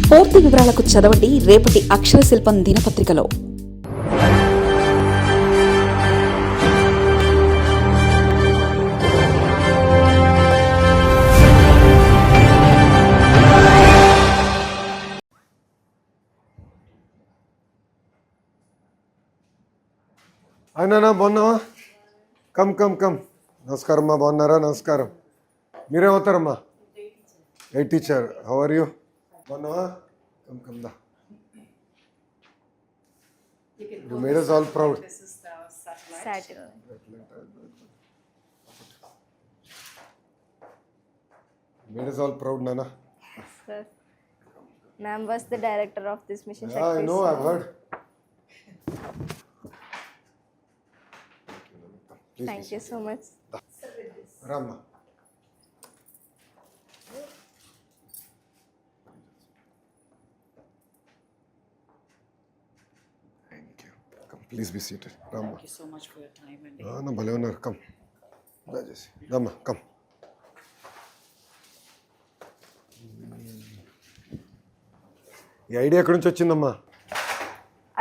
పూర్తి వివరాలకు చదవండి రేపటి అక్షర శిల్పం దినపత్రికలో. అయినా బాగున్నావా? Come come come. నమస్కారం అమ్మా, బాగున్నారా? నమస్కారం. మీరేమవుతారమ్మా? A teacher. How are you? బాగున్నావా? కమ్ కమ్ దా. You made us all proud. This is the satellite. Made us all proud, Nana. Sir, ma'am was the director of this mission. Yeah, I know, I've heard. Please, Thank you so much. Rama. Thank you. Come, please be seated. Rama. Thank you so much for your time and No, భలే ఉన్నారు. Come. దయచేసి రమ్మా, come. ఈ idea ఎక్కడి నుంచి వచ్చిందమ్మా?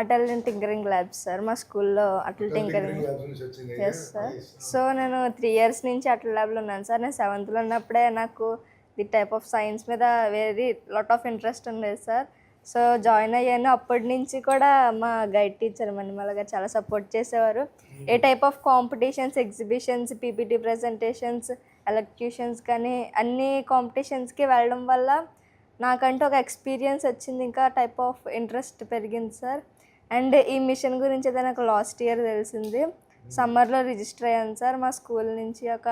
Atal tinkering labs sir, మా స్కూల్లో Atal tinkering. Yes sir. So నేను 3 years నుంచి అటల్ ల్యాబ్లో ఉన్నాను సార్. నేను 7th ఉన్నప్పుడే నాకు ది టైప్ ఆఫ్ సైన్స్ మీద వెరీ లాట్ ఆఫ్ ఇంట్రెస్ట్ ఉండేది సార్. సో జాయిన్ అయ్యాను. అప్పటి నుంచి కూడా మా గైడ్ టీచర్ మణిమలగా చాలా సపోర్ట్ చేసేవారు. A type of competitions, exhibitions, PPT presentations, elocutions కానీ అన్ని కాంపిటీషన్స్కి వెళ్ళడం వల్ల నాకంటూ ఒక ఎక్స్పీరియన్స్ వచ్చింది. ఇంకా టైప్ ఆఫ్ ఇంట్రెస్ట్ పెరిగింది సార్. అండ్ ఈ మిషన్ గురించి అయితే నాకు లాస్ట్ ఇయర్ తెలిసింది. సమ్మర్లో రిజిస్టర్ అయ్యాను సార్. మా స్కూల్ నుంచి ఒక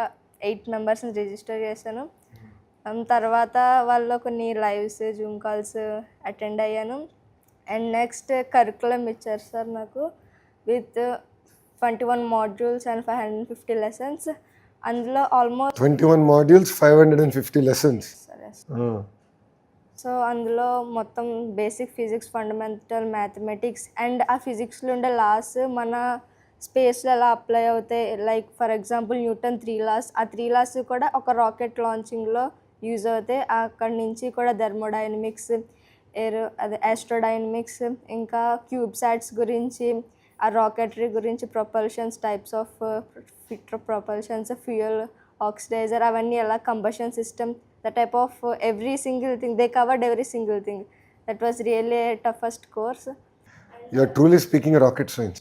8 members రిజిస్టర్ చేశాను. తర్వాత వాళ్ళు కొన్ని లైవ్స్, జూమ్ కాల్స్ అటెండ్ అయ్యాను. అండ్ నెక్స్ట్ కరికులం ఇచ్చారు సార్ నాకు విత్ 21 modules and 550 lessons. అందులో ఆల్మోస్ట్ 21 modules, 550 lessons. సరే. సో అందులో మొత్తం basic physics, fundamental mathematics and ఆ ఫిజిక్స్లో ఉండే లాస్ మన స్పేస్లో ఎలా అప్లై అవుతాయి. Like for example Newton 3 laws, ఆ 3 laws కూడా ఒక రాకెట్ లాంచింగ్లో యూజ్ అవుతాయి. అక్కడి నుంచి కూడా థర్మోడైనమిక్స్, ఆస్ట్రోడైనమిక్స్, ఇంకా క్యూబ్సాట్స్ గురించి, ఆ రాకెటరీ గురించి, ప్రొపల్షన్స్, టైప్స్ ఆఫ్ ప్రొపల్షన్స్, ఫ్యూయల్, ఆక్సిడైజర్, అవన్నీ ఎలా, combustion system, the type of every single thing. They covered every single thing. That was really a toughest course. You are truly speaking rocket science.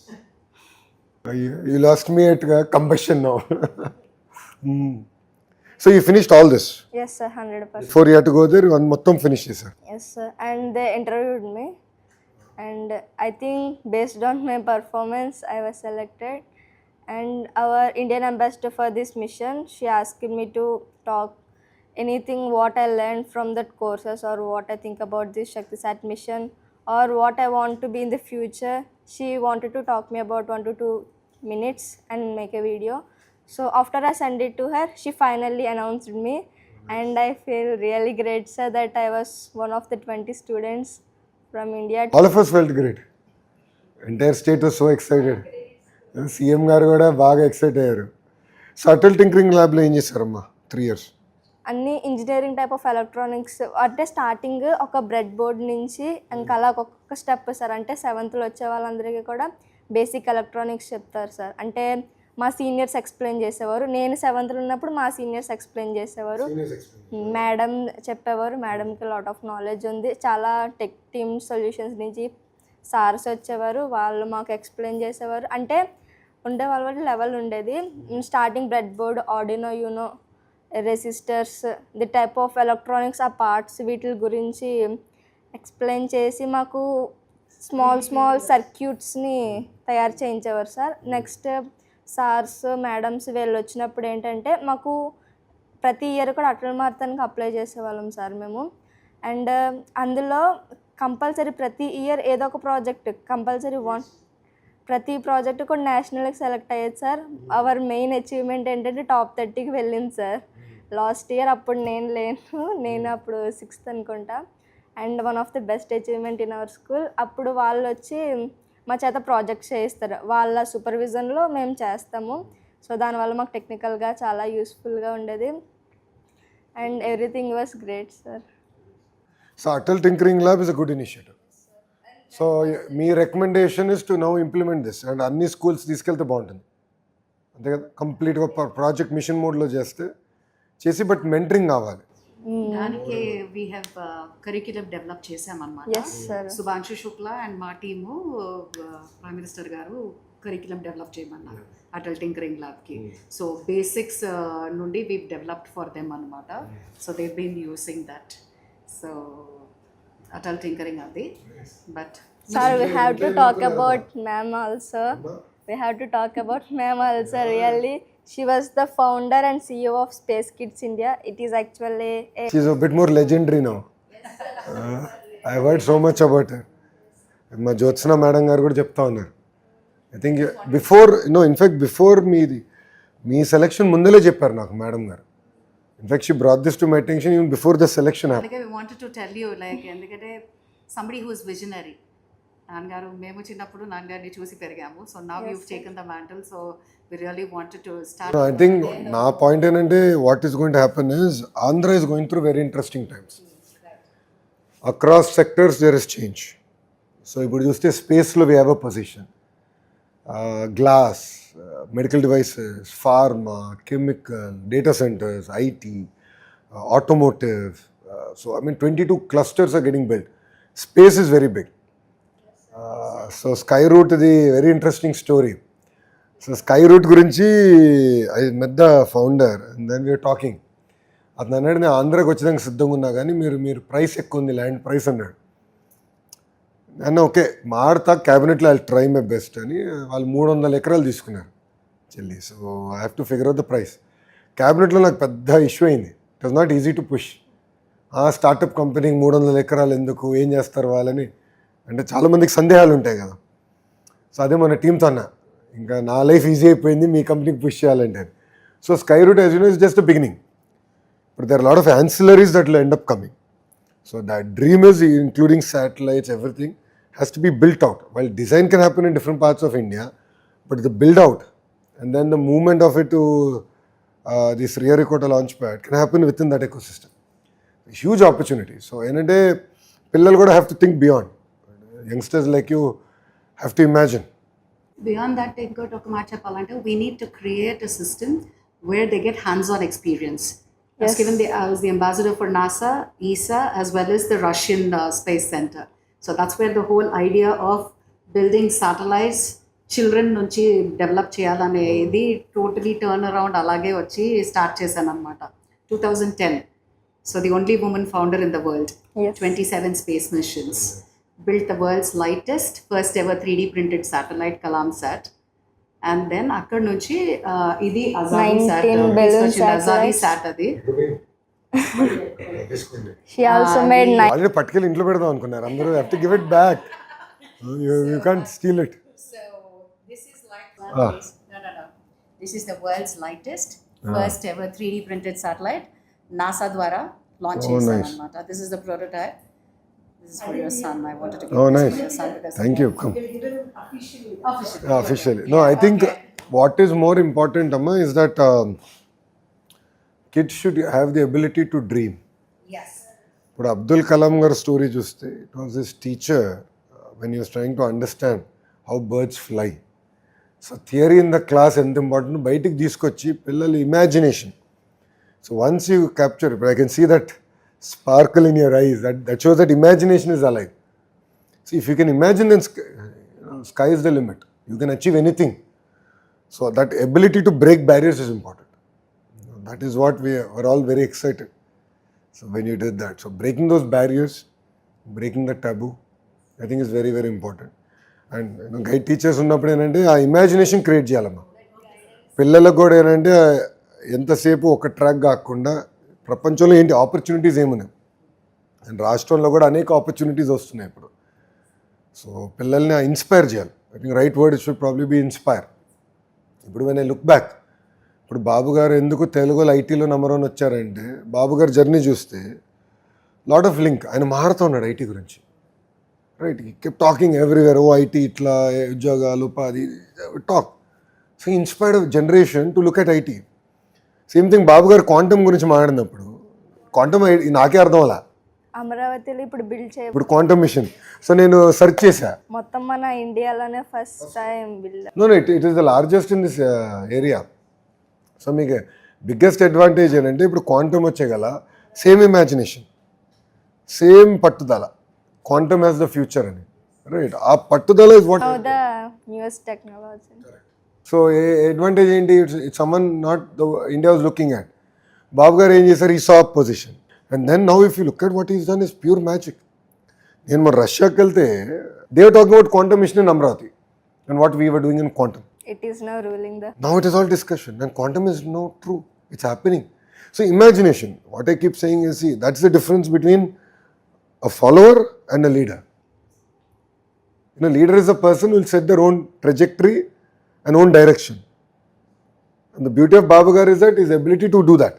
You lost me at combustion now. So you finished all this? Yes sir, 100%. Before you had to go there, one mottam finish చేశారు. Yes sir, and they interviewed me and I think based on my performance I was selected. And our Indian ambassador for this mission, she asked me to talk anything what I learned from that courses or what I think about this ShaktiSat mission or what I want to be in the future. She wanted to talk me about 1 to 2 minutes and make a video. So after I sent it to her, she finally announced me and I feel really great sir that I was one of the 20 students from India. All of us felt great. Entire state was so excited. CM గారు కూడా బాగా excite అయ్యారు. So Atal tinkering ల్యాబ్లో ఏం చేశారమ్మా 3 years? అన్ని engineering type of electronics అంటే starting ఒక bread board నుంచి ఇంకా అలా ఒక్కొక్క స్టెప్ సార్. అంటే 7th వచ్చే వాళ్ళందరికీ కూడా బేసిక్ ఎలక్ట్రానిక్స్ చెప్తారు సార్. అంటే మా సీనియర్స్ ఎక్స్ప్లెయిన్ చేసేవారు. నేను 7th ఉన్నప్పుడు మా సీనియర్స్ ఎక్స్ప్లెయిన్ చేసేవారు. మేడం చెప్పేవారు. మేడంకి లాట్ ఆఫ్ నాలెడ్జ్ ఉంది. చాలా టెక్ టీమ్ సొల్యూషన్స్ నుంచి సార్స్ వచ్చేవారు. వాళ్ళు మాకు ఎక్స్ప్లెయిన్ చేసేవారు. అంటే ఉండే వాళ్ళ లెవెల్ ఉండేది. Starting bread board, Arduino Uno, resistors, the type of electronics, ఆ పార్ట్స్ వీటి గురించి ఎక్స్ప్లెయిన్ చేసి మాకు స్మాల్ సర్క్యూట్స్ని తయారు చేయించేవారు సార్. నెక్స్ట్ సార్స్, మేడమ్స్ వీళ్ళు వచ్చినప్పుడు ఏంటంటే మాకు ప్రతి ఇయర్ కూడా అటల్ మారథాన్కి అప్లై చేసేవాళ్ళం సార్ మేము. అండ్ అందులో కంపల్సరీ ప్రతి ఇయర్ ఏదో ఒక ప్రాజెక్ట్ కంపల్సరీ ప్రతి ప్రాజెక్ట్ కూడా నేషనల్కి సెలెక్ట్ అయ్యేది సార్. అవర్ మెయిన్ అచీవ్మెంట్ ఏంటంటే టాప్ 30కి వెళ్ళింది సార్. లాస్ట్ ఇయర్ అప్పుడు నేను అప్పుడు 6th అనుకుంటా. And one of the best achievement in our school. అప్పుడు వాళ్ళు వచ్చి మా చేత ప్రాజెక్ట్స్ చేయిస్తారు. వాళ్ళ సూపర్విజన్లో మేము చేస్తాము. సో దానివల్ల మాకు టెక్నికల్గా చాలా యూస్ఫుల్గా ఉండేది. And everything was great sir. So Atal tinkering lab is a good initiative. So me recommendation is to now implement this and అన్ని స్కూల్స్ తీసుకెళ్తే బాగుంటుంది అంతే కదా, కంప్లీట్గా ప్రాజెక్ట్ మిషన్ మోడ్లో చేసి బట్ మెంటరింగ్ కావాలి. దానికి వీ హ్యావ్ కరిక్యులం డెవలప్ చేసామన్నమాట. Yes sir. Shubhanshu Shukla and మా టీము ప్రైమ్ మినిస్టర్ గారు కరిక్యులం డెవలప్ చేయమన్నారు అటల్ టింకరింగ్ ల్యాబ్కి. సో బేసిక్స్ నుండి వీ డెవలప్డ్ ఫర్ దెమ్ అనమాట. So they been using that. So Atal tinkering అది. But Sir, we have to talk about ma'am also. We have to talk about ma'am also. Really, she was the founder and CEO of Space Kids India. It is actually a She's a bit more legendary now. I've heard so much about her. మా Jyotsna madam గారు కూడా చెప్తా ఉన్నారు. I think before మీ selection ముందలే చెప్పారు నాకు madam గారు. In fact she brought this to my attention even before the selection happen. అందుకే we wanted to tell you like ఎందుకంటే సంబడి హూ ఇస్ విజనరీ. నాన్నగారు మేము చిన్నప్పుడు నాన్నగారిని చూసి పెరిగాము. So now you've taken the mantle. So we really wanted to start. I think నా point ఏంటంటే what is going to happen is Andhra is going through very interesting times. Across sectors there is change. So ఇప్పుడు చూస్తే స్పేస్లో we have a position. Glass, medical devices, pharma, chemical, data centres, IT, automotive. So I mean 22 clusters are getting built. Space is very big. So Skyroot is a very interesting story. So Skyroot గురించి I met the founder and then we were talking. అతను అన్నాడు నేను ఆంధ్రాకి వచ్చేదానికి సిద్ధంగా ఉన్నా కానీ మీరు ప్రైస్ ఎక్కువ ఉంది, ల్యాండ్ ప్రైస్ అన్నాడు. అన్న ఓకే మాడతా క్యాబినెట్లో ఐ ట్రై మై బెస్ట్ అని వాళ్ళు 300 ఎకరాలు తీసుకున్నారు చెల్లి. So I have to figure out the price. క్యాబినెట్లో నాకు పెద్ద ఇష్యూ అయింది. It was not easy to push. Startup కంపెనీకి 300 ఎకరాలు ఎందుకు, ఏం చేస్తారు వాళ్ళని అంటే చాలామందికి సందేహాలు ఉంటాయి కదా. సో అదే మన టీంతో అన్న ఇంకా నా లైఫ్ ఈజీ అయిపోయింది మీ కంపెనీకి పుష్ చేయాలంటే. So Skyroot as you know is just the beginning. But there are lot of ancillaries that will end up coming. So that dream is including satellites, everything has to be built out. While design can happen in different parts of India, but the build out and then the movement of it to this Sriharikota launchpad can happen within that ecosystem. A huge opportunity. So ఏంటంటే పిల్లలు కూడా have to think beyond. Youngsters like you have to imagine. Beyond that, ఇంకోటి ఒక మాట చెప్పాలంటే we need to create a system where they get hands-on experience. Yes. I was the ambassador for NASA, ESA, as well as the Russian Space Center. So that's where the whole idea of building satellites, children నుంచి develop చేయాలనేది totally turn around అలాగే వచ్చి start చేశాను అనమాట 2010. So the only woman founder in the world, Yes. 27 space missions, built the world's lightest, first ever 3D printed satellite, Kalamsat. And then అక్కడ నుంచి ఇది అజాదీ 19 balloon అజాదీ satellites. సాట్ అది. she also made 9 ఆల్రెడీ పట్టుకెళ్ళి ఇంట్లో పెడదాం అనుకున్నారు అందరూ. Have to give it back. You can't steel it. So this is like no. This is the world's lightest, first ever 3D printed satellite. NASA ద్వారా launch చేశారు nice. అన్నమాట. This is the prototype. This is for your son. I wanted to give Oh, this nice. to your son because Thank you. Come. officially. Officially. No, I think what is more important, Amma, is that kids should have the ability to dream. Yes. ఇప్పుడు అబ్దుల్ కలాం గారి story చూస్తే it was his teacher when use trying to understand how birds fly. So theory in the class ఎంత important బయటికి తీసుకొచ్చి పిల్లలు imagination. So once you capture, ఇప్పుడు I can see that sparkle in your eyes, that shows that imagination is alive. See, if you can imagine, then sky is the limit. You can achieve anything. So that ability to break barriers is important. That is what we are all very excited. So when you did that, so breaking those barriers, breaking the taboo, I think is very, very important. And guide teachers ఉన్నప్పుడు ఏంటంటే ఆ imagination create చేయాలమ్మా. పిల్లలకు కూడా ఏంటంటే ఎంతసేపు ఒక track కాకుండా ప్రపంచంలో ఏంటి ఆపర్చునిటీస్ ఏమున్నాయి అండ్ రాష్ట్రంలో కూడా అనేక ఆపర్చునిటీస్ వస్తున్నాయి ఇప్పుడు. సో పిల్లల్ని ఇన్స్పైర్ చేయాలి. I think right word should probably be inspire. ఇప్పుడు వెన్ ఐ లుక్ బ్యాక్, ఇప్పుడు బాబు గారు ఎందుకు తెలుగులో ఐటీలో నెంబర్ 1 వచ్చారంటే బాబు గారు జర్నీ చూస్తే లాట్ ఆఫ్ లింక్. ఆయన మారుతూ ఉన్నాడు ఐటీ గురించి, రైట్. కెప్ టాకింగ్ ఎవ్రీవేర్, ఓ ఐటీ ఇట్లా ఉద్యోగాలు ఉపాధి talk. So inspired generation to look at IT. Same thing Babu గారు క్వాంటమ్ గురించి మాట్లాడినప్పుడు క్వాంటమ్ నాకే అర్థం అలా. అమరావతిలో ఇప్పుడు బిల్డ్ చేయ ఇప్పుడు క్వాంటమ్ మిషన్. సో నేను సెర్చ్ చేశా. మొత్తం మన ఇండియాలోనే first time build. No, it is the largest in this area. So మీకు బిగ్గెస్ట్ అడ్వాంటేజ్ ఏంటంటే ఇప్పుడు క్వాంటమ్ వచ్చేగల సేమ్ ఇమాజినేషన్, సేమ్ పట్టుదల. క్వాంటమ్ హ్యాస్ ద ఫ్యూచర్ అని, రైట్? ఆ పట్టుదల is what. The newest technology. So ఏ అడ్వాంటేజ్ ఏంటి? ఇట్స్ సమ్మన్ not the India was looking at. Babu గారు ఏం చేశారు? ఈ సాఫ్ position. And then now if you look at what is done is pure magic. నేను మన రష్యాకి వెళ్తే they were talking about quantum mission in Amaravati and what we were doing in quantum. It is now ruling the. Now it is all discussion and quantum is no true. It's happening. So imagination, what I keep saying is, see, that's the difference between a follower and a leader. You know, leader is a person who will set their own trajectory and own direction. And the beauty of Babu Garu is that his ability to do that.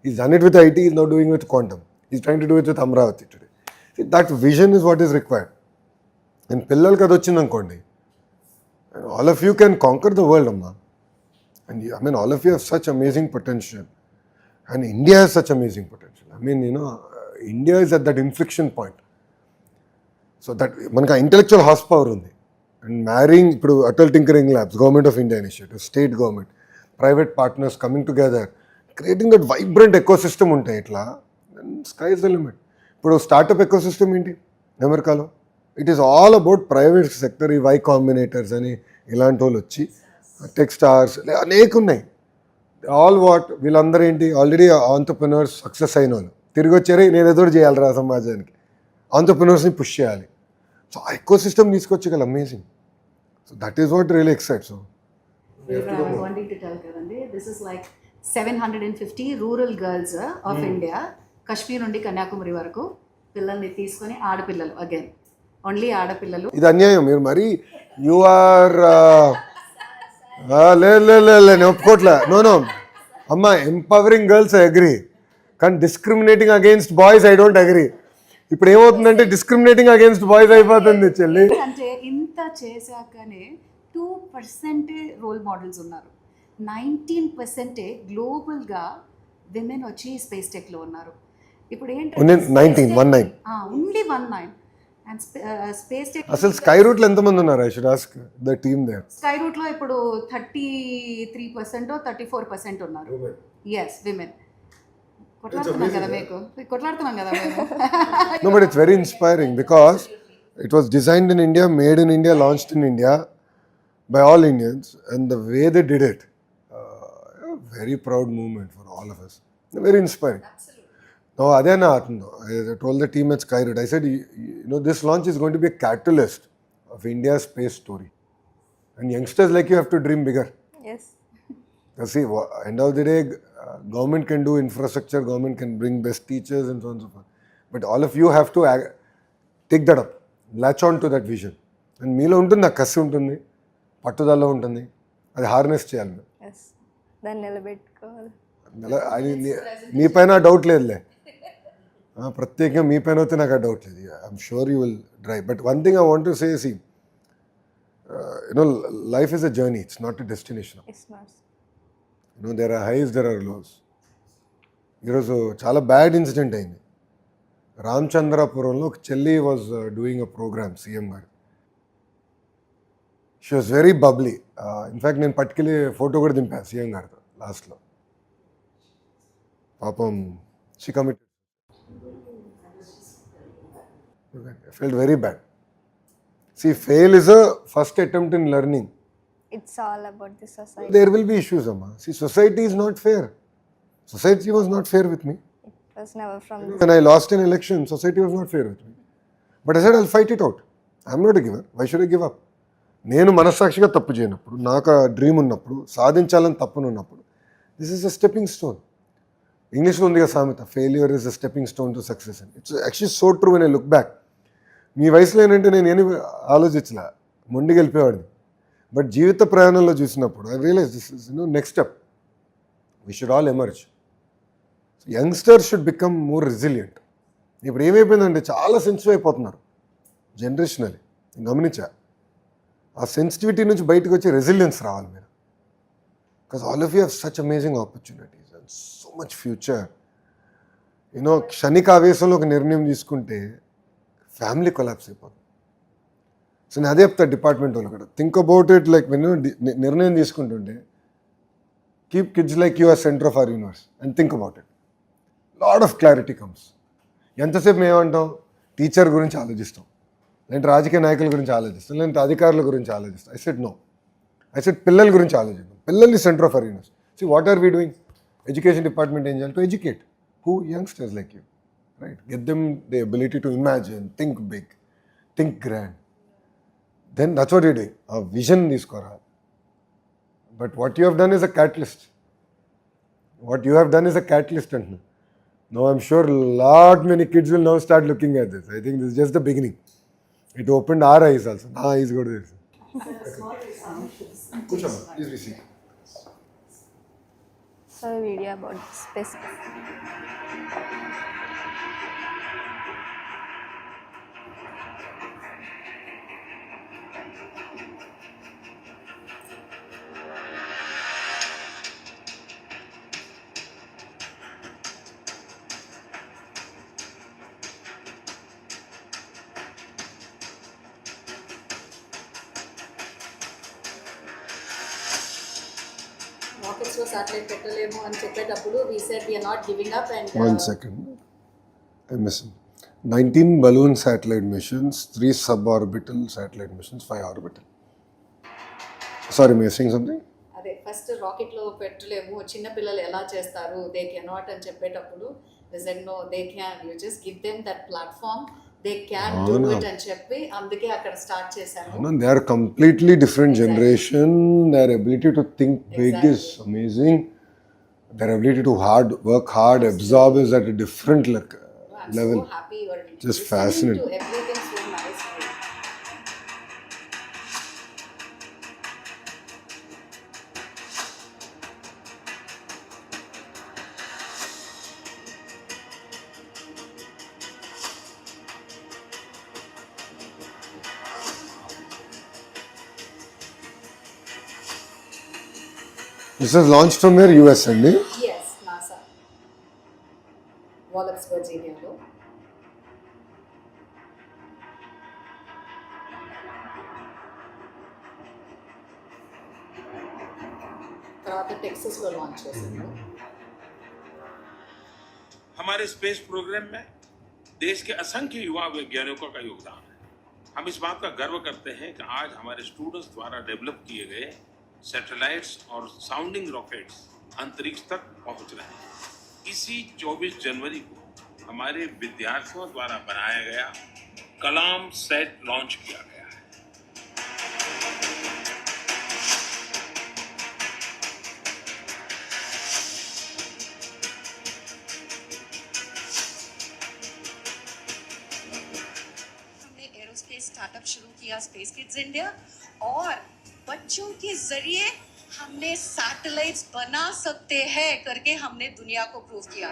He's done it with IT, he's now doing it with quantum. He's trying to do it with Amravati today. See, that vision is what is required. And Pillal kad vachindankondi. And all of you can conquer the world, Amma. And I mean, all of you have such amazing potential. And India has such amazing potential. I mean, you know, India is at that inflection point. So that manka intellectual horsepower undi. And marrying Atal Tinkering Labs, Government of India initiative, state government, private partners coming together, creating that vibrant ecosystem untai itla, then sky is the limit. Ipudu startup ecosystem enti Amerikalo. It is all about private sector. ఈ why కాంబినేటర్స్ అని ఇలాంటి వాళ్ళు వచ్చి tech stars అనేక ఉన్నాయి. All what వీళ్ళందరూ ఏంటి? Already entrepreneurs success అయిన వాళ్ళు తిరిగి వచ్చారు. నేను ఏదో చేయాలి రా సమాజానికి, ఆంటర్ప్రినర్స్ని పుష్ చేయాలి. సో ఆ ఎకో సిస్టమ్ తీసుకొచ్చగల amazing. So that is what really excite. సో wanting to tell కదండి, this is like 750 rural girls of India, Kashmir నుండి కన్యాకుమారి వరకు పిల్లల్ని తీసుకొని, ఆడపిల్లలు, అగైన్ ఓన్లీ ఆడపిల్లలు. ఇది అన్యాయం. మీరు మరి యు ఆర్ లేదు నేను ఒప్పుకోవట్లే. నో అమ్మ, ఎంపవరింగ్ గర్ల్స్ ఐ అగ్రీ, కానీ discriminating against boys I don't agree. ఇప్పుడు ఏమవుతుందంటే డిస్క్రిమినేటింగ్ అగేన్స్ట్ బాయ్స్ అయిపోతుంది చెల్లి. అంటే ఇంత చేశాకనే 2% రోల్ మోడల్స్ ఉన్నారు. 19% గ్లోబల్గా విమెన్ వచ్చి స్పేస్ టెక్లో ఉన్నారు. ఇప్పుడు ఏంటంటే 19 ఓన్లీ 19. అండ్ స్పేస్ టెక్ అసలు స్కై రూట్లో ఎంతమంది ఉన్నారు? I should ask the team there. స్కై రూట్లో ఇప్పుడు 33% 34% ఉన్నారు. Yes, women. కొట్లాడుతున్నాం కదా మేము. No, but it's very inspiring because it was designed in India, made in India, launched in India by all Indians, and the way they did it, a very proud moment for all of us. Very inspiring. Now, adena athundo. I told the team at Skyroot, I said, you know, this launch is going to be a catalyst of India's space story. And youngsters like you have to dream bigger. Yes. Because see, end of the day, government can do infrastructure, government can bring best teachers and so on and so forth. But all of you have to take that up, latch on to that vision. And మీలో ఉంటుంది, ఆ కసి ఉంటుంది, పట్టుదల ఉంటుంది, అది harness చేయాలి. Yes, దాన్ని నిలబెట్టుకోవాలి. మీ పైన డౌట్ లేదులే, ప్రత్యేకంగా మీ పైన అయితే నాకు ఆ డౌట్ లేదు. I'm sure you will drive. But one thing I want to say, see, you know, life is a journey, it's not a destination. It's not. You know, there are highs, there are lows. ఈరోజు చాలా bad incident అయింది. రామచంద్రాపురంలో ఒక చెల్లి was doing a program, CM గారు. She was very bubbly. In fact నేను పట్టుకెళ్ళి photo కూడా దింపాను సీఎం గారితో లాస్ట్లో. పాపం she committed. I felt very bad. See, fail is a first attempt in learning. It's all about the society. There will be issues, Amma. See, society is not fair. Society was not fair with me. It was never from the. When I lost an election, society was not fair with me. But I said, I'll fight it out. I'm not a giver. Why should I give up? నేను మనస్సాక్షిగా తప్పు చేయనప్పుడు, నాకు ఆ dream ఉన్నప్పుడు, సాధించాలని తప్పునున్నప్పుడు, this is a stepping stone. ఇంగ్లీష్లో ఉంది కదా సామెత, failure is a stepping stone to success అని. It's actually so true when I look back. మీ వయసులో ఏంటంటే నేను ఏమి ఆలోచించలే, మొండికి వెళ్ళిపోయేవాడిని. బట్ జీవిత ప్రయాణంలో చూసినప్పుడు I realise this is next step. We should all emerge. Youngsters should become more resilient. ఇప్పుడు ఏమైపోయిందంటే చాలా సెన్సిటివ్ అయిపోతున్నారు జనరేషనల్లీ. నేను గమనించా. ఆ సెన్సిటివిటీ నుంచి బయటకు వచ్చి రెసిలియన్స్ రావాలి మీరు. Because all of you have such amazing opportunities and so much future. You know క్షణిక ఆవేశంలో ఒక నిర్ణయం తీసుకుంటే ఫ్యామిలీ కొలాప్స్ అయిపోతుంది. సో నేను అదే చెప్తా డిపార్ట్మెంట్ వాళ్ళు కూడా, థింక్ అబౌట్ ఇట్ లైక్ నేను నిర్ణయం తీసుకుంటుంటే keep kids like you are centre of our universe and think about it. Lot of clarity comes. ఎంతసేపు మేము ఏమంటాం, టీచర్ గురించి ఆలోచిస్తాం, లేదంటే రాజకీయ నాయకుల గురించి ఆలోచిస్తాం, లేదంటే అధికారుల గురించి ఆలోచిస్తాం. I said no, I said పిల్లల గురించి ఆలోచిద్దాం. పిల్లల్ని centre of our universe. See what are we doing? Education department ఏం చేయాలి? To educate who youngsters like you, right? Get them the ability to imagine, think big, think grand. Then that's what you're doing. A vision తీసుకోరా. But what you have done is a catalyst. What you have done is a catalyst. And now I'm sure lot many kids will now start looking at this. I think this is just the beginning. It opened our eyes also. Our eyes go to this. Kuchama, please be seated. So video about space. Rockets లో satellite పెట్టలేము అని చెప్పేటప్పుడు we said we are not giving up and 1 second. I'm missing. 19 balloon satellite missions, 3 suborbital satellite missions, 5 orbital. Sorry, am I saying something? అదే first rocket లో పెట్టలేము, చిన్న పిల్లలు ఎలా చేస్తారు, దే కెనాట్ అని చెప్పేటప్పుడు we said no, they can, you just give them that platform, they can do it అని చెప్పి అందుకే అక్కడ స్టార్ట్ చేశాను. No, they are completely different generation. Their ability to think big is amazing. Their ability to work hard, absorb is at a different I'm level. so happy you are Just listening fascinating. to everything so nicely. This is launched from here, US అండి. Yes, NASA. Wallops, Virginia లో. తర్వాత Texas లో launch చేశాను. हमारे space programme में देश के असंख्य युवा वैज्ञानिकों का योगदान है. हम इस बात का गर्व करते हैं कि आज हमारे स्टूडेंट्स द्वारा डेवलप किए गए सैटेलाइट्स और साउंडिंग रॉकेट्स अंतरिक्ष तक पहुंच रहे हैं. इसी 24 जनवरी को हमारे विद्यार्थियों द्वारा बनाया गया कलाम सेट लॉन्च किया गया है. हमने एरोस्पेस स्टार्टअप शुरू किया स्पेस किड्स इंडिया और बच्चों के जरिए हमने सैटेलाइट्स बना सकते हैं करके हमने दुनिया को प्रूव किया.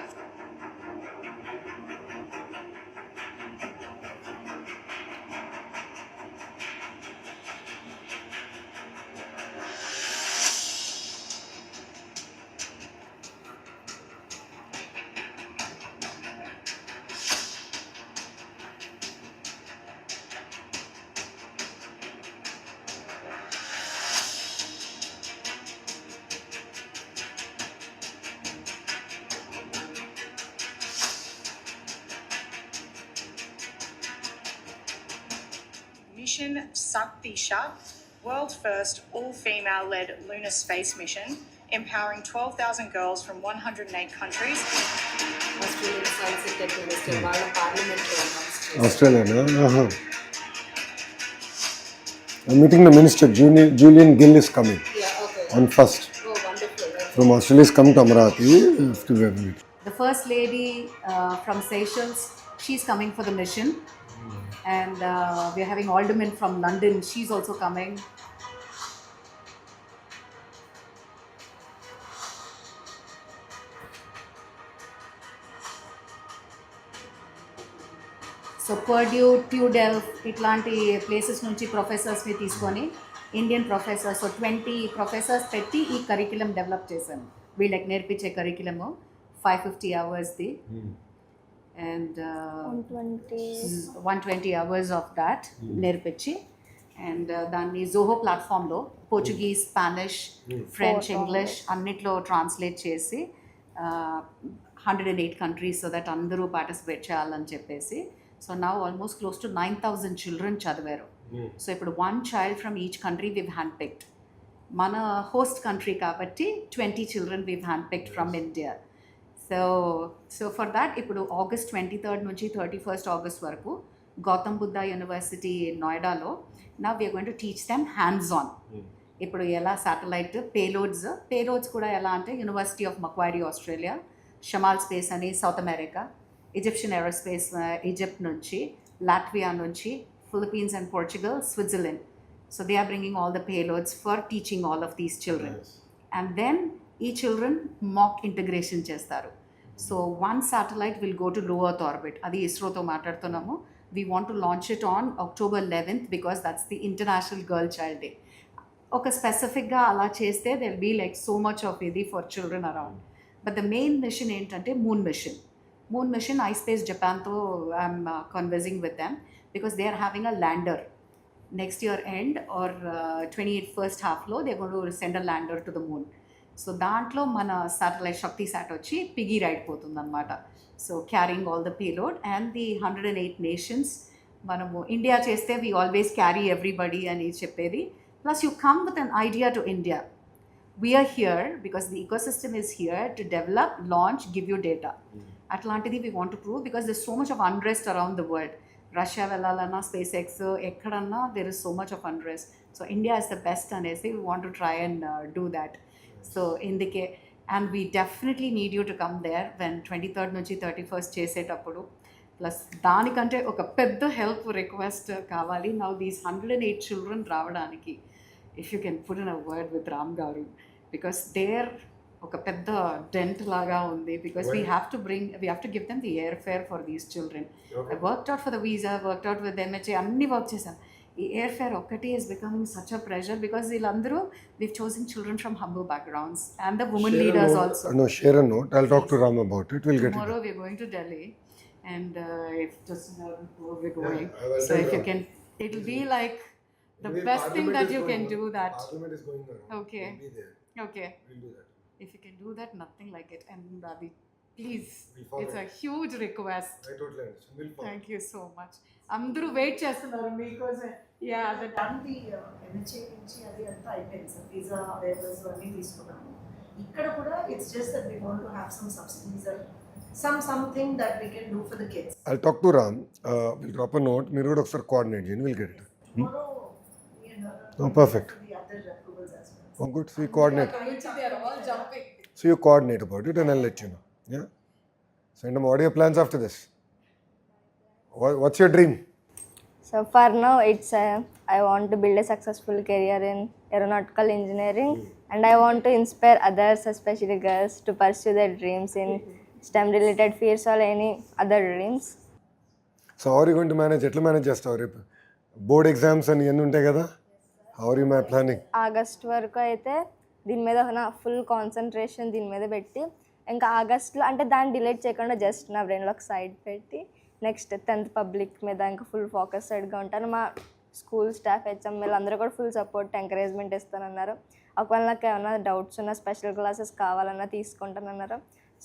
Mission Saktisha, world first all-female-led lunar space mission, empowering 12,000 girls from 108 countries. Australian science and technology వాళ్ళ పార్లమెంట్ లో అనౌన్స్ చేశారు. Australia. I'm meeting the minister. Julian Gill is coming Yeah, okay. on 1st. Oh, wonderful. From Australia is coming to Amaravati. To have a meeting. The first lady from Seychelles, she's coming for the mission. And we're having Alderman from London, she's also coming. So Purdue, TU Delft ఇట్లాంటి places నుంచి ప్రొఫెసర్స్ని తీసుకొని Indian professors 20 professors పెట్టి ఈ curriculum develop చేశాను. వీళ్ళకి నేర్పించే curriculum 550 అవర్స్ది. and 120 120 hours of that నేర్పించి and దాన్ని జోహో ప్లాట్ఫామ్లో పోర్చుగీస్, స్పానిష్, ఫ్రెంచ్, ఇంగ్లీష్ అన్నిట్లో ట్రాన్స్లేట్ చేసి 108 కంట్రీస్ సో దట్ అందరూ పార్టిసిపేట్ చేయాలని చెప్పేసి. So now almost close to 9,000 children చదివారు. సో ఇప్పుడు 1 child from each country we've handpicked. మన హోస్ట్ కంట్రీ కాబట్టి 20 children we've handpicked from India. So for that ఇప్పుడు ఆగస్ట్ 23rd నుంచి 31st ఆగస్ట్ వరకు గౌతమ్ బుద్ధ యూనివర్సిటీ నోయిడాలో నా we're going to teach them hands on. ఇప్పుడు ఎలా శాటిలైట్ పేలోడ్స్ కూడా ఎలా అంటే university of Macquarie Australia, Shamal space అని South America, Egyptian aerospace Egypt నుంచి, లాట్వియా నుంచి, Philippines and Portugal, Switzerland. So they are bringing all the payloads for teaching all of these children. Yes. And then each children mock integration చేస్తారు. So one satellite will go to low earth orbit. అది ఇస్రోతో మాట్లాడుతున్నాము. We want to launch it on October 11th because that's the International Girl Child Day. ఒక స్పెసిఫిక్గా అలా చేస్తే there will be like so much of ఇది for children around. But the main mission ఏంటంటే moon machine iSpace Japanతో I'm conversing with them because they are having a lander. Next year end or 28 first halfలో they're going to send a lander to the moon. So దాంట్లో మన satellite Shakti Sat వచ్చి piggy ride పోతుందన్నమాట. So carrying all the payload and the 108 nations. మనము India చేస్తే we always carry everybody అని చెప్పేది. Plus you come with an idea to India. We're here because the ecosystem is here to develop, launch, give you data. అట్లాంటిది we want to prove because there so much of unrest around the world. Russia వెళ్ళాలన్నా, SpaceX ఎక్కడన్నా there is so much of unrest. So India is the best అనేసి we want to try and do that. So ఇందుకే and we definitely need you to come there when 23rd నుంచి 31st చేసేటప్పుడు. Plus దానికంటే ఒక పెద్ద help request కావాలి. Now these 108 children రావడానికి if you can put in a word with Ram గారు because there ఒక పెద్ద డెంట్ లాగా ఉంది because we have to give them the air fare for these children. I worked out for the visa, worked out with MHA, అన్ని work చేశాను. ఈ air fare ఒక్కటి is becoming such a pressure because వీళ్ళందరూ we've chosen children from humble backgrounds and the women leaders also. No, share a note. I'll talk to Ram about it. We'll get Tomorrow it. we're going to Delhi and if just we're going. Yeah, I will So tell if you Ram. can, it'll be like the Maybe best thing Parliament that is you can going do on. that. Parliament is going on. Okay. We'll be there. Okay. We'll do that. If you can do that, nothing like it. And Ravi, please, We'll follow it's a it. huge request. I totally understand. We'll follow. Thank you so much. అందరూ wait చేస్తున్నారు మీకోసం. Yeah that దానికి MHA నుంచి అది అంతా అయిపోయింది sir. Visa weavers అన్నీ తీసుకున్నాము. ఇక్కడ కూడా it's just that we want to have some subsidies or something that we can do for the kids. I'll talk to Ram. We'll drop a note. మీరు కూడా ఒకసారి కోఆర్డినేట్ చేయండి. We'll get it. Oh, perfect. The other approvals as well. Oh, good. So you coordinate. they are all jumping. So you coordinate about it and I'll let you know. Yeah? Send them. What are your plans after this? What's your dream? So for now, it's I want to build a successful career in aeronautical engineering, and I want to inspire others, especially girls, to pursue their dreams in STEM-related fields or any other dreams. So how are you going to manage? ఎట్లా manage చేస్తావు రేపు? Board exams అని ఇవన్నీ ఉంటాయి కదా. How are you my planning? August వరకు అయితే దీని మీద నా ఫుల్ కాన్సన్ట్రేషన్ దీని మీద పెట్టి, ఇంకా ఆగస్ట్లో అంటే దాన్ని డిలీట్ చేయకుండా జస్ట్ నా బ్రెయిన్లో ఒక సైడ్ పెట్టి నెక్స్ట్ 10th పబ్లిక్ మీద ఇంకా ఫుల్ ఫోకస్డ్గా ఉంటాను. మా స్కూల్ స్టాఫ్ HML అందరూ కూడా ఫుల్ సపోర్ట్, ఎంకరేజ్మెంట్ ఇస్తానన్నారు. ఒకవేళ నాకు ఏమైనా డౌట్స్ ఉన్న స్పెషల్ క్లాసెస్ కావాలన్నా తీసుకుంటానన్నారు.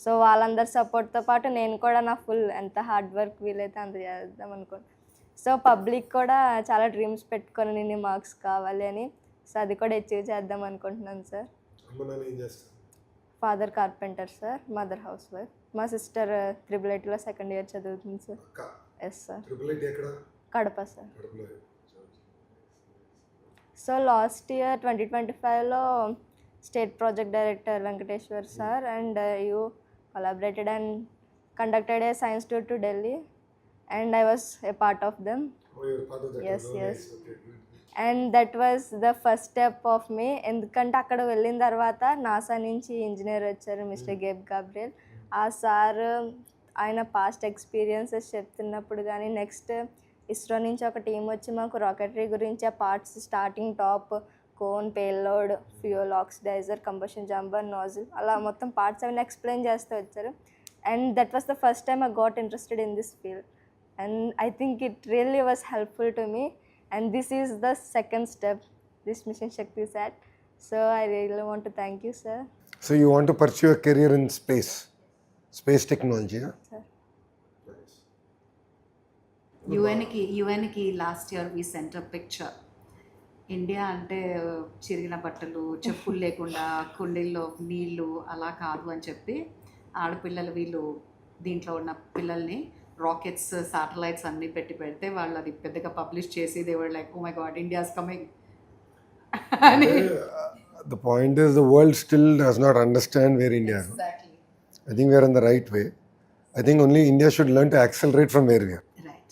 సో వాళ్ళందరి సపోర్ట్తో పాటు నేను కూడా నా ఫుల్ ఎంత హార్డ్ వర్క్ వీలైతే అంత చేద్దాం అనుకోండి. సో పబ్లిక్ కూడా చాలా డ్రీమ్స్ పెట్టుకొని నిన్ను మార్క్స్ కావాలి అని, సో అది కూడా అచీవ్ చేద్దాం అనుకుంటున్నాను sir. Father carpenter sir, mother housewife. మా సిస్టర్ 888లో 2nd year చదువుతుంది sir. Yes sir. Kadapa sir. So last year 2025లో state project director Venkateshwar sir and you collaborated and conducted a science tour to Delhi and I was a part of them. Oh, you're part of that. Yes, oh, yes. Nice. Okay, good. And that was the first step of me. ఎందుకంటే అక్కడ వెళ్ళిన తర్వాత NASA నుంచి engineer వచ్చారు mister గేబ్ Gabriel. ఆ sir ఆయన past experiences చెప్తున్నప్పుడు కానీ నెక్స్ట్ ఇస్రో నుంచి ఒక టీం వచ్చి మాకు రాకెటరీ గురించి ఆ parts starting top cone, payload, fuel, oxidiser, combustion chamber, nozzle అలా మొత్తం పార్ట్స్ అవన్నీ ఎక్స్ప్లెయిన్ చేస్తూ వచ్చారు. and that was the first time I got interested in this field, and I think it really was helpful to me, and this is the second step this Mission Shakti sat. So I really want to thank you, sir. So you want to pursue a career in space technology, huh? Sir. యుఎన్కి last year we sent a picture. India అంటే చిరిగిన బట్టలు, చెప్పులు లేకుండా కుండీల్లో నీళ్ళు అలా కాదు అని చెప్పి ఆడపిల్లలు వీళ్ళు దీంట్లో ఉన్న పిల్లల్ని రాకెట్స్, శాటిలైట్స్ అన్నీ పెడితే వాళ్ళు అది పెద్దగా పబ్లిష్ చేసి they were like, oh my god, India's coming అని. The point is the world still does not understand where India is. Exactly. I think we are on the right way. I think only India should learn to accelerate from where we are. Right.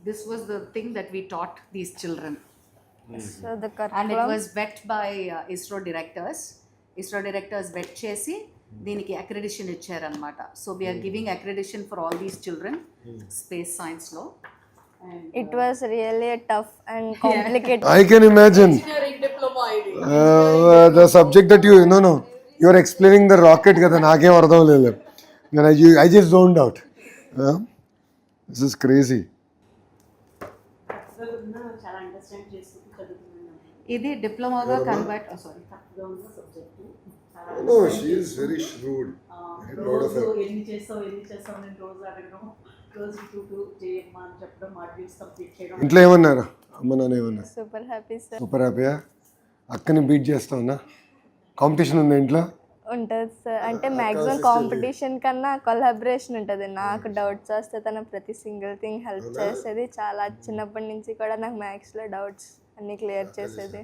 This was the thing that we taught these children. So the And it curriculum, was vetted by ISRO directors. ISRO directors vet చేసి దీనికి accreditation ఇచ్చారనమాట. So we're giving accreditation for all these children space సైన్స్లో. it was really a tough and complicated. I can imagine. The subject that you are explaining the rocket కదా, నాకేం అర్థం లేదు. I just zoned out. This is crazy. చాలా understand చేసుకుంటూ చదువుతున్నాను. ఇది డిప్లొమాగా convert, sorry, తప్పుగా ఉన్న subject. No, she is very shrewd. Very proud of her. రోజు ఎన్ని చేస్తావు నేను రోజు అడగడం, రోజు టూ చేయమ్మా అని చెప్పడం, మాడ్యూల్స్ కంప్లీట్ చేయడం. ఇంట్లో ఏమన్నారు? అమ్మ నాన్న ఏమన్నారు? Super happy, sir. సూపర్ హ్యాపీయా? అక్కని బీట్ చేస్తావునా? కాంపిటీషన్ ఉందా ఇంట్లో? ఉంటుంది సార్. అంటే మ్యాక్సిమం కాంపిటీషన్ కన్నా కొలాబరేషన్ ఉంటుంది. నాకు డౌట్స్ వస్తే తన ప్రతి సింగిల్ థింగ్ హెల్ప్ చేసేది. చాలా చిన్నప్పటి నుంచి కూడా నాకు మ్యాథ్స్లో డౌట్స్ అన్నీ క్లియర్ చేసేది.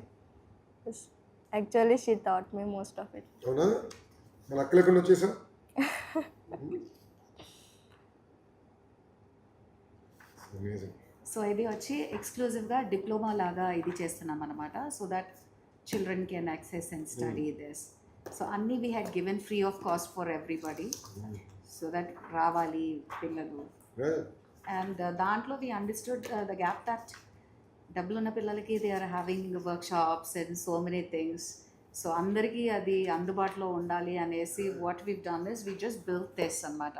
Actually she thought me most of it. అవునా? మన అక్క లేకుండా వచ్చేసా? సో ఇది వచ్చి ఎక్స్క్లూజివ్గా డిప్లొమా లాగా ఇది చేస్తున్నాం అనమాట. So that children can access and study this. So అన్నీ we had given free of cost for everybody, so that రావాలి పిల్లలు. అండ్ దాంట్లో we understood the gap that డబ్బులు ఉన్న పిల్లలకి they are having workshops and so many things. So అందరికీ అది అందుబాటులో ఉండాలి అనేసి what we've done is we just built this అనమాట.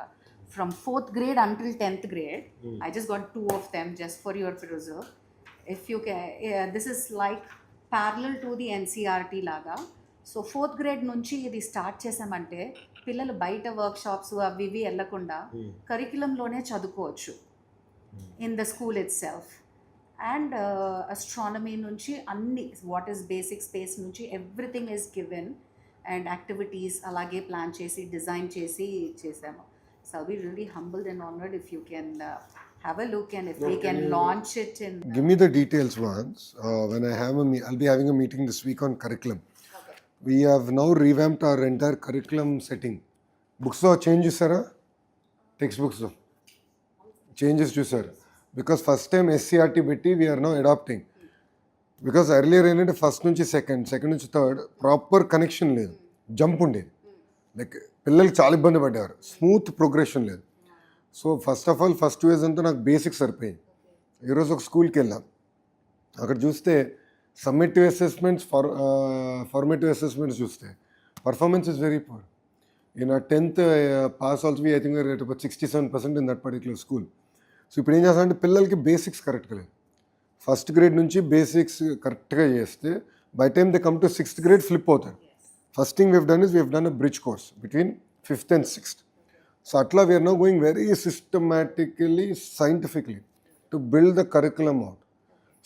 From 4th grade until 10th grade, I just got 2 of them just for your perusal. If you can, this is like parallel to the NCRT laga. So 4th grade nunchi ఇది start చేసామంటే పిల్లలు బయట work shops అవి ఇవి వెళ్ళకుండా కరికులంలోనే చదువుకోవచ్చు in the school it self. And astronomy నుంచి అన్ని వాట్ ఈస్ బేసిక్ స్పేస్ నుంచి everything is given and activities అలాగే ప్లాన్ చేసి డిజైన్ చేసి చేసాము. So I'll be really humbled and honored if you can have a look and if we can launch it in. Give me the details once. When I have I'll be having a meeting this week on curriculum. Okay. We have now revamped our entire curriculum setting. Books lo change chusara? Textbooks lo changes chusara. Because first time SCRT betti we are now adopting. Because earlier ఏంటంటే first నుంచి second నుంచి third proper connection లేదు, jump ఉండేది. Like పిల్లలకి చాలా ఇబ్బంది పడ్డారు, smooth progression లేదు. So first of all first 2 years అంతా నాకు బేసిక్స్ సరిపోయింది. ఈరోజు ఒక స్కూల్కి వెళ్ళాం, అక్కడ చూస్తే సమ్మేటివ్ అసెస్మెంట్స్ ఫార్మేటివ్ అసెస్మెంట్స్ చూస్తే performance is very poor. In 10th pass also I think rate about 67% in that particular school. So ఇప్పుడు ఏం చేస్తామంటే పిల్లలకి బేసిక్స్ కరెక్ట్గా లేదు. ఫస్ట్ గ్రేడ్ నుంచి బేసిక్స్ కరెక్ట్గా చేస్తే by time they come to 6th grade flip అవుతారు. First thing we've done is we've done a bridge course between 5th and 6th. So atla we are now going very systematically, scientifically to build the curriculum out.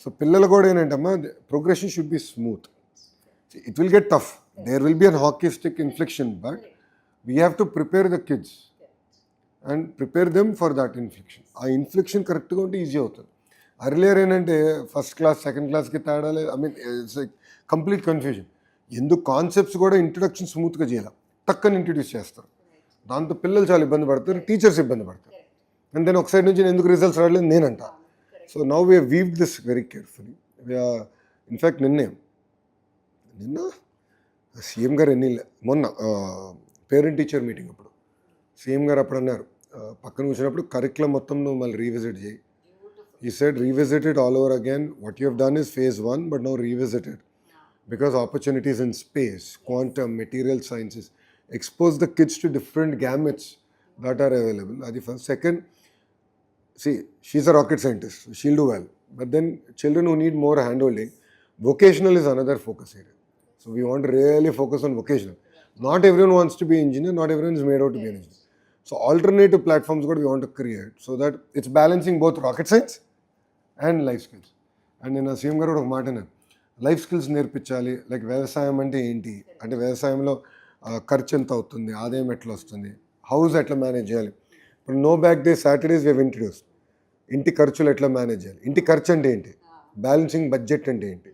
So pillala kuda enantama progression should be smooth. See, it will get tough. There will be an hockey stick inflection, but we have to prepare the kids and prepare them for that inflection. Aa inflection correct ga unte easy avutundi. Earlier enante first class second class ki taadale, I mean it's like complete confusion. ఎందుకు concepts కూడా introduction స్మూత్గా చేయాలి, టక్కని introduce చేస్తారు. దాంతో పిల్లలు చాలా ఇబ్బంది పడతారు, టీచర్స్ ఇబ్బంది పడతారు. అండ్ దెన్ ఒక సైడ్ నుంచి ఎందుకు రిజల్ట్స్ రావట్లేదు నేనంట. So now we weaved this very carefully. In fact నిన్న సీఎం గారు మొన్న పేరెంట్ టీచర్ మీటింగ్ అప్పుడు సీఎం గారు అప్పుడు అన్నారు, పక్కన కూర్చున్నప్పుడు కరికులం మొత్తం నువ్వు మళ్ళీ రీవిజిట్ చేయి. ఈ said revisit it all over again. What you have done is phase 1, but now revisit it. Because opportunities in space, quantum, material sciences, expose the kids to different gamuts that are available. Adi first. Second, see, she's a rocket scientist, so she'll do well. But then children who need more handholding, vocational is another focus area. So we want to really focus on vocational. Not everyone wants to be engineer, not everyone is made out to be an engineer. So alternative platforms we want to create so that it's balancing both rocket science and life skills. And నేను CM గారు ఒక మాట అన్నారు, life skills నేర్పించాలి. Like వ్యవసాయం అంటే ఏంటి అంటే వ్యవసాయంలో ఖర్చు ఎంత అవుతుంది, ఆదాయం ఎట్లా వస్తుంది, హౌస్ ఎట్లా మేనేజ్ చేయాలి. ఇప్పుడు no bag day Saturdays we've introduce, ఇంటి ఖర్చులు ఎట్లా మేనేజ్ చేయాలి, ఇంటి ఖర్చు అంటే ఏంటి, బ్యాలెన్సింగ్ బడ్జెట్ అంటే ఏంటి.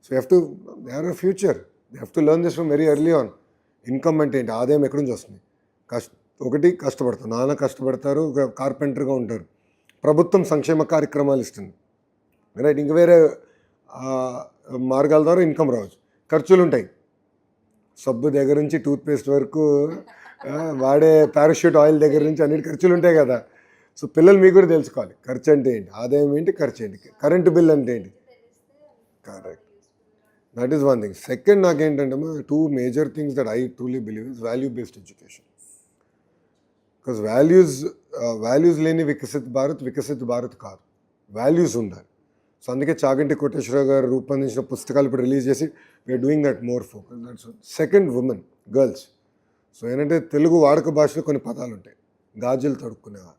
So have to they are a future, they have to learn this from very early on. Income అంటే ఏంటి, ఆదాయం ఎక్కడి నుంచి వస్తుంది, ఒకటి కష్టపడతారు, నాన్న కష్టపడతారు, కార్పెంటర్గా ఉంటారు, ప్రభుత్వం సంక్షేమ కార్యక్రమాలు ఇస్తుంది, రైట్. ఇంక వేరే మార్గాల ద్వారా ఇన్కమ్ రావచ్చు. ఖర్చులు ఉంటాయి, సబ్బు దగ్గర నుంచి టూత్పేస్ట్ వరకు, వాడే పారాషూట్ ఆయిల్ దగ్గర నుంచి అన్నిటి ఖర్చులు ఉంటాయి కదా. సో పిల్లలు మీకు కూడా తెలుసుకోవాలి ఖర్చు అంటే ఏంటి, ఆదాయం ఏంటి, ఖర్చు ఏంటి, కరెంటు బిల్ అంటే ఏంటి. Correct, that is one thing. Second నాకేంటంటే 2 major things that I truly believe is value based education. Because values లేని వికసిత్ భారత్ కాదు, వాల్యూస్ ఉండాలి. సో అందుకే చాగంటి కోటేశ్వరరావు గారు రూపొందించిన పుస్తకాలు ఇప్పుడు రిలీజ్ చేసి we're doing that more focus. That's second, women, girls. So ఏంటంటే తెలుగు వాడుక భాషలో కొన్ని పదాలు ఉంటాయి. గాజులు తొడుక్కునేవా,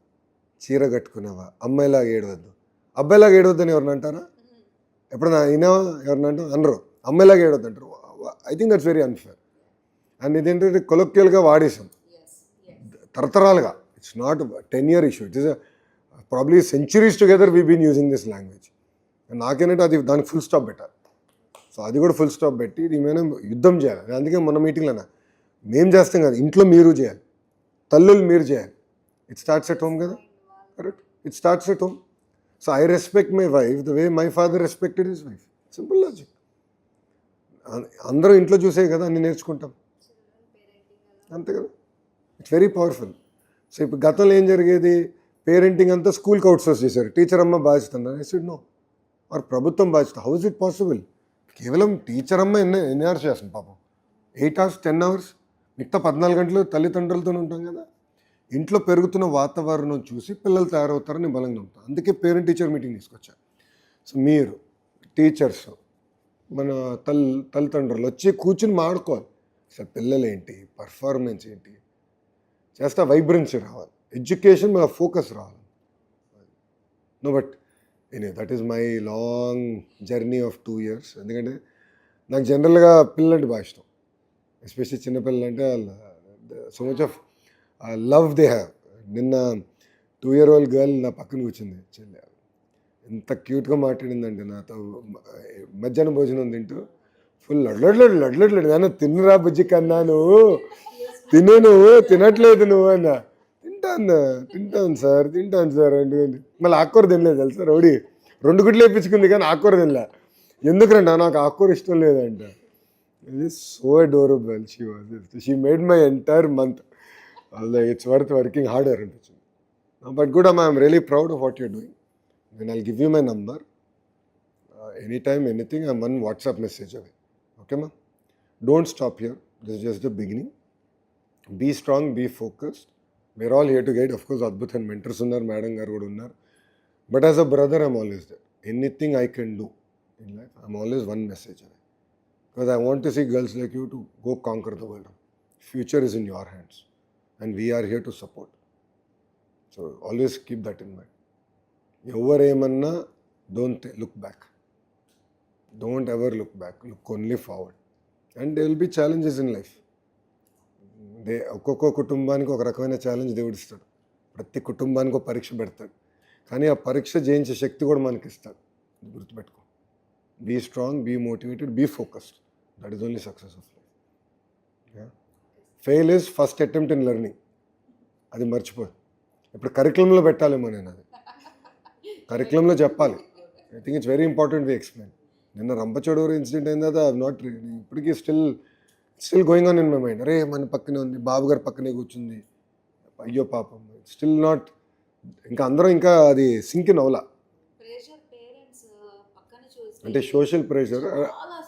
చీర కట్టుకునేవా, అమ్మాయిలాగా ఏడవద్దు, అబ్బాయిలాగా ఏడవద్దు అని ఎవరిని అంటారా? ఎప్పుడన్నా అయినావా ఎవరిని అంటాం? అనరు. అమ్మాయిలాగా ఏడవద్దు అంటారు. I think that's very unfair. And ఇదేంటంటే కొలొక్యువల్గా వాడేసాం తరతరాలుగా. It's not 10-year issue, it is probably centuries together we been using this language. నాకేంటంటే అది దానికి ఫుల్ స్టాప్ పెట్టాలి. సో అది కూడా ఫుల్ స్టాప్ పెట్టి దీని మీద యుద్ధం చేయాలి. అందుకే మన మీటింగ్లో మేము చేస్తాం కదా, ఇంట్లో మీరు చేయాలి, తల్లులు మీరు చేయాలి. ఇట్ స్టార్ట్స్ ఎట్ హోమ్ కదా, correct, it starts at home. So I respect my wife the way my father respected his wife. Simple logic. అందరూ ఇంట్లో చూసే కదా అన్ని నేర్చుకుంటాం, అంతే కదా. It's very powerful. సో ఇప్పుడు గతంలో ఏం జరిగేది, పేరెంటింగ్ అంతా స్కూల్కి అవుట్సోర్స్ చేశారు, టీచర్ అమ్మ బాధ్యత. ఐ సెడ్ నో, ఆర్ ప్రభుత్వం బాధ్యత. How is it possible? కేవలం టీచర్ అమ్మ ఎన్ని అవర్స్ చేస్తుంది పాపం, 8 hours 10 hours, మిగతా 14 గంటలు తల్లిదండ్రులతో ఉంటాం కదా. ఇంట్లో పెరుగుతున్న వాతావరణం చూసి పిల్లలు తయారవుతారని బలంగా నమ్ముతాం. అందుకే పేరెంట్ టీచర్ మీటింగ్ తీసుకొచ్చారు. సో మీరు టీచర్స్, మన తల్లిదండ్రులు వచ్చి కూర్చుని మాట్లాడుకోవాలి. అసలు పిల్లలు ఏంటి, పర్ఫార్మెన్స్ ఏంటి చేస్తా, వైబ్రెన్సీ రావాలి, ఎడ్యుకేషన్ మీద ఫోకస్ రావాలి. No but that is my long journey of 2 years. ఎందుకంటే నాకు జనరల్గా పిల్లలంటే బాగా ఇష్టం, ఎస్పెషల్లీ చిన్నపిల్లలు అంటే so much of love they have. నిన్న 2-year-old గర్ల్ నా పక్కన కూర్చుంది, చెల్లి, ఎంత క్యూట్గా మాట్లాడిందంటే నాతో. మధ్యాహ్నం భోజనం తింటూ ఫుల్ లడ్లడ్లడు నాన్న, తిన్నరా బుజ్జి కన్నా, నువ్వు తిను, నువ్వు తినట్లేదు నువ్వు అన్నా. తింటాను సార్ అంటే మళ్ళీ ఆకుకూర తినలేదు తెలుసా. రౌడీ 2 గుడ్లు వేయించుకుంది కానీ ఆకుకూర తినలే. ఎందుకంటే నాకు ఆకుకూర ఇష్టం లేదంట. ఇది so adorable. She made my entire month. It's worth working harder అనిపించింది. బట్ గుడ్ అమ్మా, I'm really proud of what you're doing. నేను I'll give you my number, any time anything, I'm one WhatsApp message away. Okay మా, don't stop here, this is just the beginning. Be strong, be focused. We're all here to guide. Of course అద్భుతమైన mentors ఉన్నారు, madam గారు కూడా ఉన్నారు. But as a brother I'm always there. Anything I can do in life, I'm always one message away. Because I want to see girls like you to go conquer the world. Future is in your hands and we are here to support. So always keep that in mind. Ever emanna, don't look back. Don't ever look back. Look only forward. And there will be challenges in life. ఒక్కొక్క కుటుంబానికి ఒక రకమైన challenge దేవుడు ఇస్తాడు. ప్రతి కుటుంబానికి ఒక పరీక్ష పెడతాడు. కానీ ఆ పరీక్ష జయించే శక్తి కూడా మనకి ఇస్తాడు. గుర్తుపెట్టుకో. Be strong, be motivated, be focused. That is only success of life. Yeah? Fail is first attempt in learning. అది మర్చిపో. ఇప్పుడు కరికులంలో పెట్టాలేమో నేను, అది కరికులంలో చెప్పాలి. I think it's very important we explain. నిన్న రంపచోడవరం ఇన్సిడెంట్ అయింది కదా, నాట్ ఇప్పటికీ still going on in my mind. అరే మన పక్కనే ఉంది, బాబు గారు పక్కనే కూర్చుంది, అయ్యో పాపం, స్టిల్ నాట్, ఇంకా అందరం ఇంకా అది సింక్ ఇన్ అవలా. అంటే social pressure,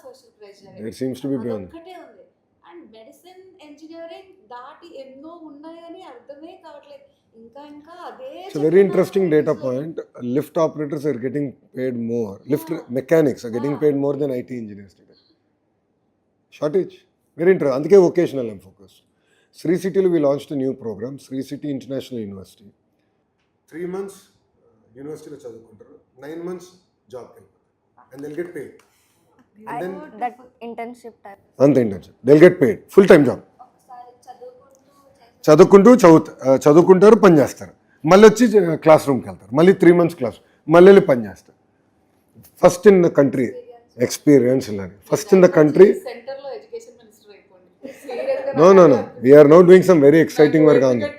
social pressure there seems to be beyond. ఒకటే ఉంది. అండ్ మెడిసిన్ ఇంజనీరింగ్ దాటి ఎన్నో ఉన్నాయని అర్థమే కావట్లేదు. ఇంకా అదే It's a very interesting data point. Lift operators are getting paid more. Lift mechanics are getting paid more than IT engineers today. Shortage. Very interesting. అందుకే vocational and focus. Sri City we launched a new program, Sri City International University. 3 months యూనివర్సిటీలో చదువుకుంటారు, 9 months జాబ్కి వెళ్ళిపోతారు, and they'll get paid. And then that internship type అంత internship, they'll get paid, full time job. చదువుకుంటారు, పని చేస్తారు, మళ్ళీ వచ్చి క్లాస్ రూమ్కి వెళ్తారు, మళ్ళీ 3 months క్లాస్, మళ్ళీ వెళ్ళి పని చేస్తారు. First in the country experience ఇలానే, ఫస్ట్ ఇన్ ద కంట్రీ. సెంటర్లో ఎడ్యుకేషన్ మినిస్టర్ అయిపోండి. No. We are now doing some very exciting work on that.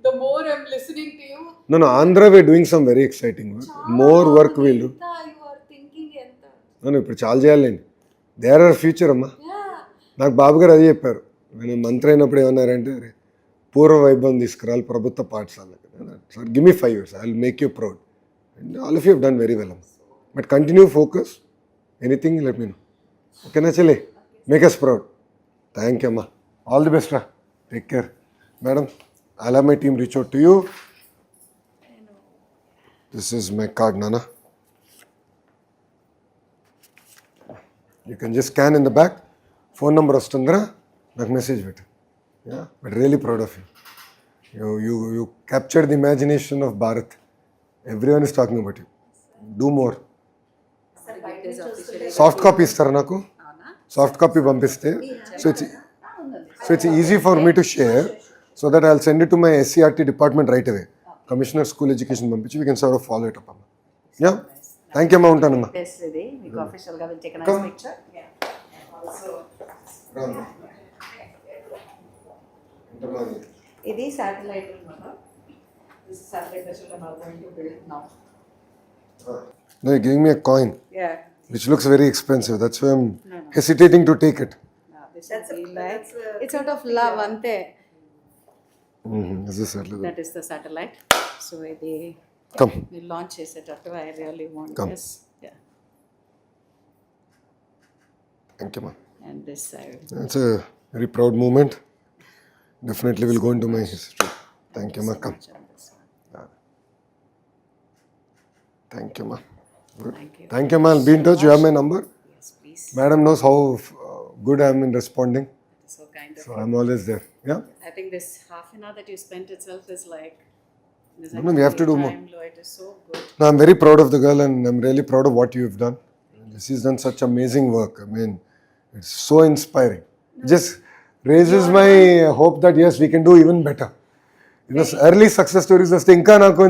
The more I'm listening to you, No, Andhra we are doing some very exciting work. More work we'll do. you are thinking ఎంత. No, ఇప్పుడు చాలా చేయాలండి. They are our future అమ్మా. నాకు బాబు గారు అది చెప్పారు, నేను మంత్రి అయినప్పుడు ఏమన్నారంటే, పూర్వ వైభవం తీసుకురాలి ప్రభుత్వ పాఠశాలకు. Sir give me 5 years, I will make you proud. And all of you have done very well అమ్మా. But continue focus, anything let me know. ఓకేనా చెల్లి? Make us proud. Thank you అమ్మా. ఆల్ ది బెస్ట్ రా, take care. Madam, I'll have my team reach out to you. This is my card, Nana. You can just scan in the back. Phone number vastundra, నాకు message పెట్టు. Yeah, but really proud of you. You captured the imagination of Bharat. Everyone is talking about you. Do more. Soft copy ఇస్తారా నాకు? Soft copy పంపిస్తే, so it's easy for me to share, so that I'll send it to my SCRT department right away. Commissioner School Education పంపించి we can sort of follow it up. Yeah, thank you అమ్మా, ఉంటానమ్మా. ఇది మీకు ఆఫీషియల్గా will take a Come. Nice picture. ఇది satellite అన్నమాట. This satellite that you are going to build now. No, you're giving me a coin, Yeah. which looks very expensive. That's why I'm hesitating to take it. This is like, it's out of love ante. Is this it? That is the satellite. So ఇది Come. we launch చేసేటట్టు I really want Come. this. Yeah. Thank you, ma. And this side. It's a very proud moment. Definitely will go into my history. Thank you, ma. Come. Thank you, ma. Good. Thank you. Thank you, ma. I'll be in touch. You have my number. Yes, please. Madam knows how good I am in responding. So kind of. So I'm always there. Yeah? I think this half an hour that you spent itself is like. No, we have to do more. It is so good. No, I'm very proud of the girl, and I'm really proud of what you've done. She's done such amazing work. I mean, it's so inspiring. It just raises my hope that yes, we can do even better. You know, early success stories వస్తే ఇంకా నాకు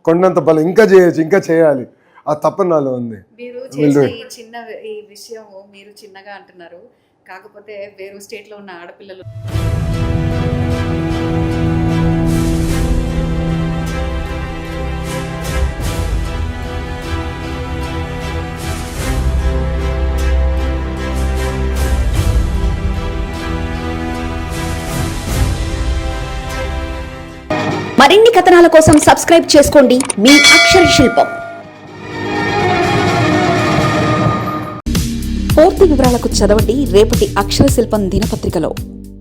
కొండంత బలం, ఇంకా చేయొచ్చు, ఇంకా చేయాలి, ఆ తప్పన నాలో ఉంది. మీరు చేసే ఈ విషయం మీరు చిన్నగా అంటున్నారు, కాకపోతే వేరే స్టేట్లో ఉన్న ఆడపిల్లలు మరిన్ని కథనాల కోసం సబ్స్క్రైబ్ చేసుకోండి మీ అక్షర శిల్పం. పూర్తి వివరాలకు చదవండి రేపటి అక్షర శిల్పం దినపత్రికలో.